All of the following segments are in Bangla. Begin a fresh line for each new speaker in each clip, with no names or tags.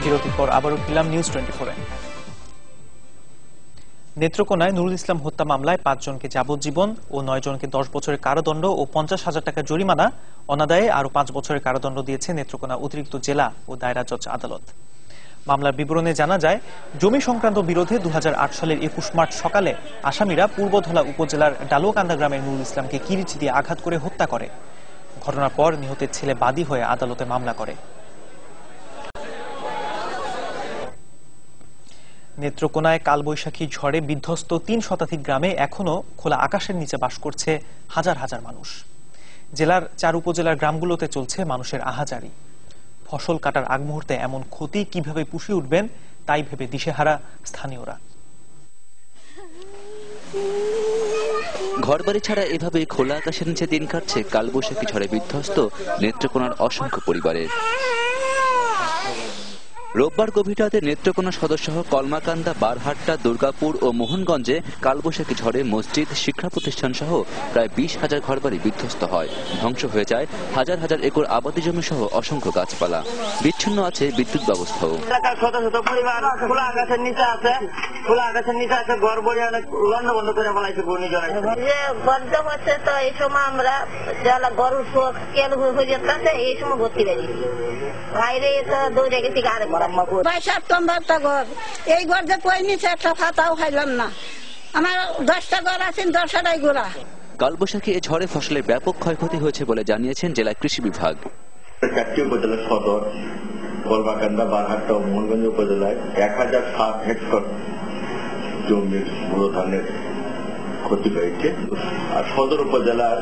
বিরতির পর আবারও ফিরলাম নিউজ 24-এ। নেত্রকোনায় নুরুল ইসলাম হত্যা মামলায় 5 জনকে যাবজ্জীবন ও 9 জনকে 10 বছরের কারাদণ্ড ও 50,000 টাকা জরিমানা, অনাদায়ে আরও 5 বছরের কারাদণ্ড দিয়েছে নেত্রকোনা অতিরিক্ত জেলা ও দায়রা জজ আদালত। মামলার বিবরণে জানা যায়, জমি সংক্রান্ত বিরোধে 2008 সালের 21 মার্চ সকালে আসামিরা পূর্বধলা উপজেলার ডালুয়াকান্দা গ্রামের নুরুল ইসলামকে কিরিচ দিয়ে আঘাত করে হত্যা করে। ঘটনার পর নিহতের ছেলে বাদী হয়ে আদালতে মামলা করে। নেত্রকোনায় কালবৈশাখী ঝড়ে বিধ্বস্ত 3 শতাধিক গ্রামে এখনো খোলা আকাশের নিচে বাস করছে হাজার হাজার মানুষ। জেলার 4 উপজেলার গ্রামগুলোতে চলছে মানুষের আহাজারি। ফসল কাটার আগ মুহূর্তে এমন ক্ষতি কিভাবে পুষিয়ে উঠবেন তাই ভেবে দিশেহারা স্থানীয়রা।
ঘরবাড়ি ছাড়া এভাবে খোলা আকাশের নিচে দিন কাটছে কালবৈশাখী ঝড়ে বিধ্বস্ত নেত্রকোনার অসংখ্য পরিবারের। রোববার গভীর রাতে নেত্রকোনা সদরসহ কলমাকান্দা, বারহাট্টা, দুর্গাপুর ও মোহনগঞ্জে কালবৈশাখী ঝড়ে মসজিদ, শিক্ষা প্রতিষ্ঠান সহ প্রায় 20,000 ঘরবাড়ি বিধ্বস্ত হয়। ধ্বংস হয়ে যায় হাজার হাজার একর আবাদি জমি সহ অসংখ্য গাছপালা। বিচ্ছিন্ন আছে বিদ্যুৎ ব্যবস্থাও।
শত শত পরিবার খোলা আকাশের নিচে আছে, ঘর বড়ি লন্ড বন্ধ করে বলাইছে ঘূর্ণিঝড় বদ্ধ হচ্ছে। তো এই সময় আমরা যারা গরুর শোক কেল হয়ে যাচ্ছে এই সময় ভর্তি লাগি বাইরে তো দৌড়ে গেছি আরেক
22 ঘর, এই ঘর যে কই নিচে একটা ফাতাও খাইলাম না। আমার 10টা ঘর আছে, 10টাই গোড়া।
কালবৈশাখী এ ঝড়ে ফসলের ব্যাপক ক্ষয়ক্ষতি হয়েছে বলে জানিয়েছেন জেলা কৃষি বিভাগ।
4টি উপজেলা সদর, কলমাকান্দা, বারহাট্টা ও মোহনগঞ্জ উপজেলায় 1007 হেক্টর জমির মূল ধানের ক্ষতি হয়েছে। আর সদর উপজেলার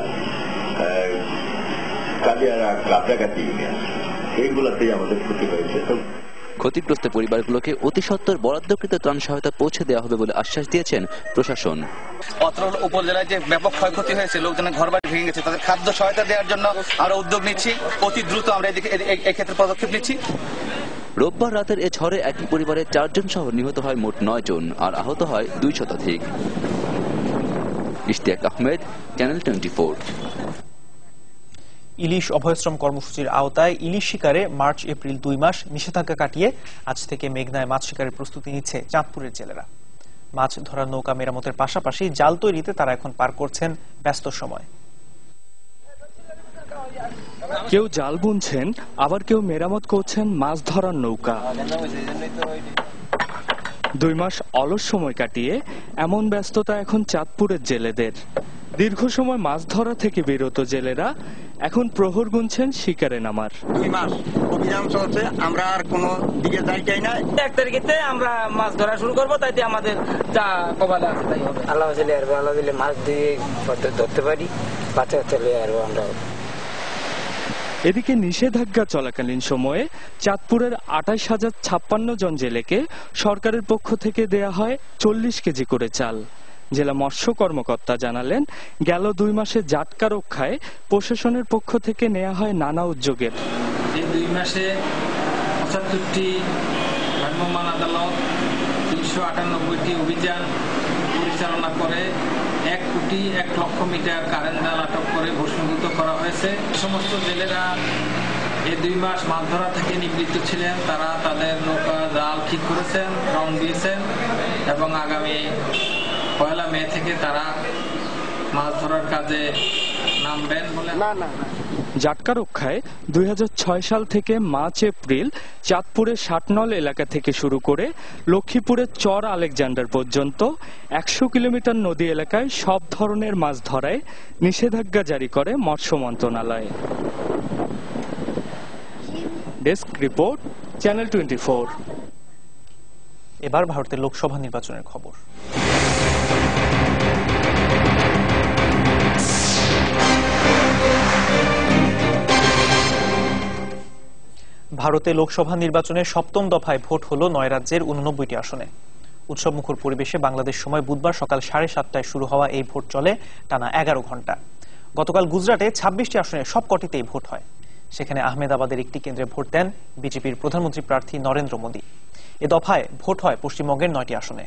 কালিয়ারা, কাছাকাছি ইউনিয়ন, এইগুলাতেই আমাদের ক্ষতি হয়েছে।
ক্ষতিগ্রস্ত পরিবারগুলোকে অতি সত্বর বরাদ্দকৃত ত্রাণ সহায়তা পৌঁছে দেওয়া হবে বলে আশ্বাস দিয়েছেন প্রশাসন।
অত্র উপজেলায় যে ব্যাপক ক্ষয়ক্ষতি হয়েছে, লোকজনের ঘরবাড়ি ভেঙে গেছে, তাদের খাদ্য সহায়তা দেওয়ার জন্য আরো উদ্যোগ নিচ্ছি। অতি দ্রুত আমরা এক্ষেত্রে পদক্ষেপ নিচ্ছি।
রোববার রাতের এ ঝড়ে একই পরিবারের 4 জন সহ নিহত হয় মোট 9 জন আর আহত হয় 2 শতাধিক। ইশতিয়াক আহমেদ, চ্যানেল 24।
ইলিশ অভয়শ্রম কর্মসূচির আওতায় ইলিশ শিকারে মার্চ এপ্রিল 2 মাস নিষেধাজ্ঞা কাটিয়ে আজ থেকে মেঘনায় মাছ শিকারের প্রস্তুতি নিচ্ছে চাঁদপুরের জেলেরা। মাছ ধরার নৌকা মেরামতের পাশাপাশি জাল তৈরিতে তারা এখন পার করছেন ব্যস্ত সময়।
কেউ জাল বুনছেন, আবার কেউ মেরামত করছেন মাছ ধরার নৌকা। 2 মাস অলস সময় কাটিয়ে এমন ব্যস্ততা এখন চাঁদপুরের জেলেদের। দীর্ঘ সময় মাছ ধরা থেকে বিরত জেলেরা এখন প্রহর গুনছেন শিকারে নামার।
2 মাস অভিযান চলছে, আমরা আর কোনো দিকে যাই চাই না।
1 তারিখে আমরা মাছ ধরা শুরু করবো, তাইতে আমাদের যা কপালে আছে তাই হবে।
আল্লাহ দিলে আর আল্লাহ দিলে মাছ দিয়ে ধরতে পারি, বাচ্চা চলে আর আমরা।
এদিকে নিষেধাজ্ঞা চলাকালীন সময়ে চাঁদপুরের 28,056 জন জেলেকে সরকারের পক্ষ থেকে দেয়া হয় 40 কেজি করে চাল। জেলা মৎস্য কর্মকর্তা জানালেন, গেল 2 মাসে জাটকা রক্ষায় প্রশাসনের পক্ষ থেকে নেওয়া হয় নানা উদ্যোগের।
এই 2 মাসে 75টি ভ্রাম্যমাণ আদালত, 398টি অভিযান পরিচালনা করে 1,01,00,000 মিটার কারেন্ট জাল আটক করে ভস্মীভূত করা হয়েছে। সমস্ত জেলেরা এই 2 মাস মাছ ধরা থেকে নিবৃত্ত ছিলেন, তারা তাদের নৌকা জাল ঠিক করেছেন, রং দিয়েছেন এবং আগামী 1 মে থেকে তারা মাছ ধরার কাজে নামবেন বলে।
জাটকা রক্ষায় 2006 সাল থেকে মার্চ এপ্রিল চাঁদপুরে 60 নল এলাকা থেকে শুরু করে লক্ষ্মীপুরের চর আলেকজান্ডার পর্যন্ত 100 কিলোমিটার নদী এলাকায় সব ধরনের মাছ ধরায় নিষেধাজ্ঞা জারি করে মৎস্য মন্ত্রণালয়। Desk report, channel 24।
এবার ভারতের লোকসভা নির্বাচনের খবর। ভারতে লোকসভা নির্বাচনের 7ম দফায় ভোট হলো 9 রাজ্যের 89টি আসনে। উৎসবমুখর পরিবেশে বাংলাদেশ সময় বুধবার সকাল 7:30টায় শুরু হওয়া এই ভোট চলে টানা 11 ঘন্টা। গতকাল গুজরাটে 26টি আসনে সবকটিতেই ভোট হয়। সেখানে আহমেদাবাদের একটি কেন্দ্রে ভোট দেন বিজেপির প্রধানমন্ত্রী প্রার্থী নরেন্দ্র মোদী। এ দফায় ভোট হয় পশ্চিমবঙ্গের 9টি আসনে।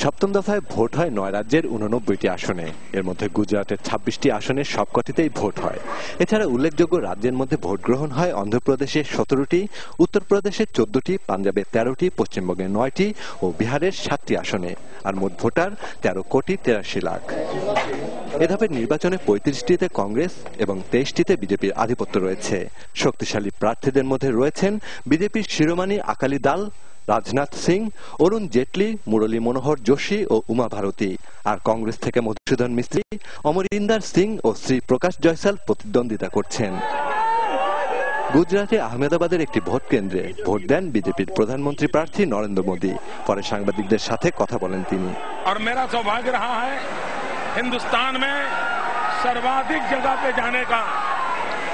সপ্তম দফায় ভোট হয় 9 রাজ্যের 89টি আসনে। এর মধ্যে গুজরাটের 26টি আসনের সবকটিতেই ভোট হয়। এছাড়া উল্লেখযোগ্য রাজ্যের মধ্যে ভোট গ্রহণ হয় অন্ধ্রপ্রদেশে 17টি, উত্তরপ্রদেশে 14টি, পাঞ্জাবে 13টি, পশ্চিমবঙ্গে 9টি ও বিহারের 7টি আসনে। আর মোট ভোটার 13 কোটি 83 লাখ। এ ধাপের নির্বাচনে 35টিতে কংগ্রেস এবং 23টিতে বিজেপির আধিপত্য রয়েছে। শক্তিশালী প্রার্থীদের মধ্যে রয়েছেন বিজেপির শিরোমণি আকালি দল রাজনাথ সিং, অরুণ জেটলি, মুরলী মনোহর যোশী ও উমা ভারতী। আর কংগ্রেস থেকে মধুসূদন মিস্ত্রি, অমরিন্দর সিং ও শ্রী প্রকাশ জয়সাল প্রতিদ্বন্দ্বিতা করছেন। গুজরাটে আহমেদাবাদের একটি ভোট কেন্দ্রে ভোট দেন বিজেপির প্রধানমন্ত্রী প্রার্থী নরেন্দ্র মোদী। পরে সাংবাদিকদের সাথে কথা বলেন তিনি।
और मेरा सौभाग्य रहा है हिंदुस्तान में सर्वाधिक जगह पे जाने का।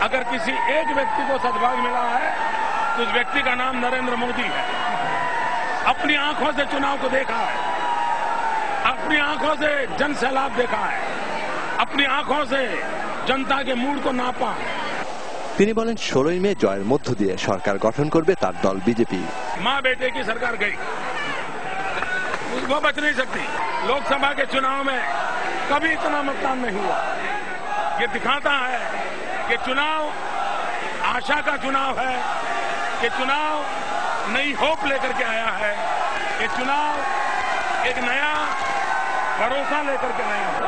अगर किसी एक व्यक्ति को सद्भाग्य मिला है तो उस व्यक्ति का नाम नरेंद्र मोदी है। अपनी आंखों से चुनाव को देखा है, अपनी आंखों से जन सैलाब देखा है, अपनी आंखों से जनता के मूड को नापा।
তিনি বলেন 16 মে জয়ের মধ্য দিয়ে সরকার গঠন করবে তার দল বিজেপি।
मां बेटे की सरकार गई, वो बच नहीं सकती। लोकसभा के चुनाव में कभी इतना मतदान नहीं हुआ। ये दिखाता है कि चुनाव आशा का चुनाव है, कि चुनाव नई होप लेकर के आया है, कि चुनाव एक नया भरोसा लेकर के आया है।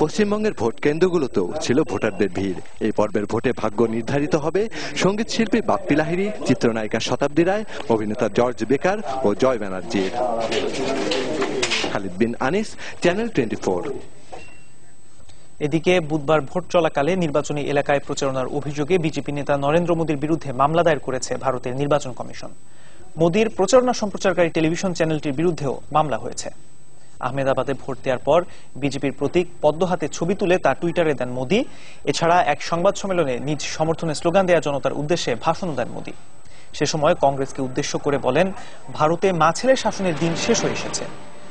পশ্চিমবঙ্গের ভোট কেন্দ্রগুলোতেও ছিল ভোটারদের ভিড়। এই পর্বের ভোটে ভাগ্য নির্ধারিত হবে সঙ্গীত শিল্পী বাপ্পি লাহিড়ী, চিত্রনায়িকা শতাব্দী রায়, অভিনেতা জর্জ বেকার ও জয় ব্যানার্জির। খালিদ বিন আনিস, চ্যানেল 24।
এদিকে বুধবার ভোট চলাকালে নির্বাচনী এলাকায় প্রচারণার অভিযোগে বিজেপি নেতা নরেন্দ্র মোদীর বিরুদ্ধে মামলা দায়ের করেছে ভারতের নির্বাচন কমিশন। মোদীর প্রচারণা সম্প্রচারকারী টেলিভিশন চ্যানেলটির বিরুদ্ধেও মামলা হয়েছে। আহমেদাবাদে ভোট দেওয়ার পর বিজেপির প্রতীক পদ্ম হাতে ছবি তুলে তা টুইটারে দেন মোদী। এছাড়া এক সংবাদ সম্মেলনে নিজ সমর্থনে স্লোগান দেয়া জনতার উদ্দেশ্যে ভাষণ দেন মোদী। সে সময় কংগ্রেসকে উদ্দেশ্য করে বলেন, ভারতে মা ছেলে শাসনের দিন শেষ হয়ে এসেছে।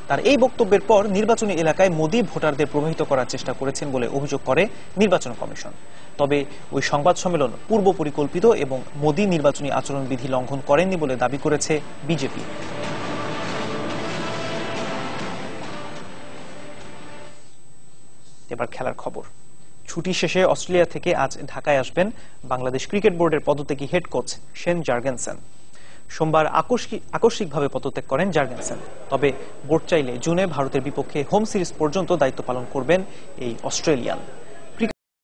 তার এই বক্তব্যের পর নির্বাচনী এলাকায় মোদী ভোটারদের প্রভাবিত করার চেষ্টা করেছেন বলে অভিযোগ করে নির্বাচন কমিশন। তবে ওই সংবাদ সম্মেলন পূর্ব পরিকল্পিত এবং মোদী নির্বাচনী আচরণবিধি লঙ্ঘন করেননি বলে দাবি করেছে বিজেপি। এবার খেলার খবর। ছুটি শেষে অস্ট্রেলিয়া থেকে আজ ঢাকায় আসবেন বাংলাদেশ ক্রিকেট বোর্ডের পদত্যাগী হেড কোচ শেন জার্গেনসেন। সোমবার আকস্মিকভাবে পদত্যাগ করেন জার্গেনসেন। তবে বোর্ড চাইলে জুনে ভারতের বিপক্ষে হোম সিরিজ পর্যন্ত দায়িত্ব পালন করবেন এই অস্ট্রেলিয়ান।